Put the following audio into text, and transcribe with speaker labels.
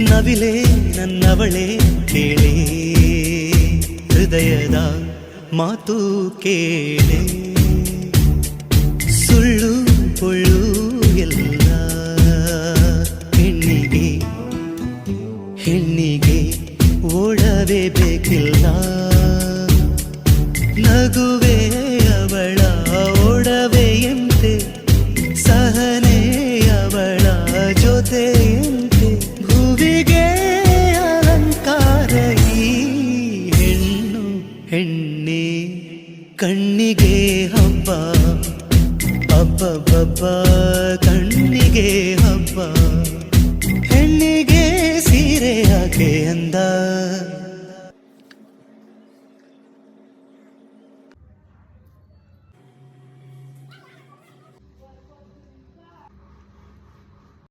Speaker 1: ನವಿಲೆ ನನ್ನವಳೆ ಕೇಳೆ ಹೃದಯದ ಮಾತು ಕೇಳೆ ಸುಳ್ಳು ಪೊಳ್ಳು ಎಲ್ಲ ಹೆಣ್ಣಿಗೆ ಓಡವೇ ಬೇಕಿಲ್ಲ ನಗುವೆ ಅವಳ ಓಡವೆಯಂತೆ ಸಹನೆ ಅವಳ ಜೊತೆಯಂತೆ ಭುವಿಗೆ ಅಲಂಕಾರ ಈ ಹೆಣ್ಣೆ ಕಣ್ಣಿಗೆ ಹಬ್ಬ ಹಬ್ಬ ಕಣ್ಣಿಗೆ ಹಬ್ಬ ಹೆಣ್ಣಿಗೆ ಸೀರೆ ಯಾಕೆ ಅಂದ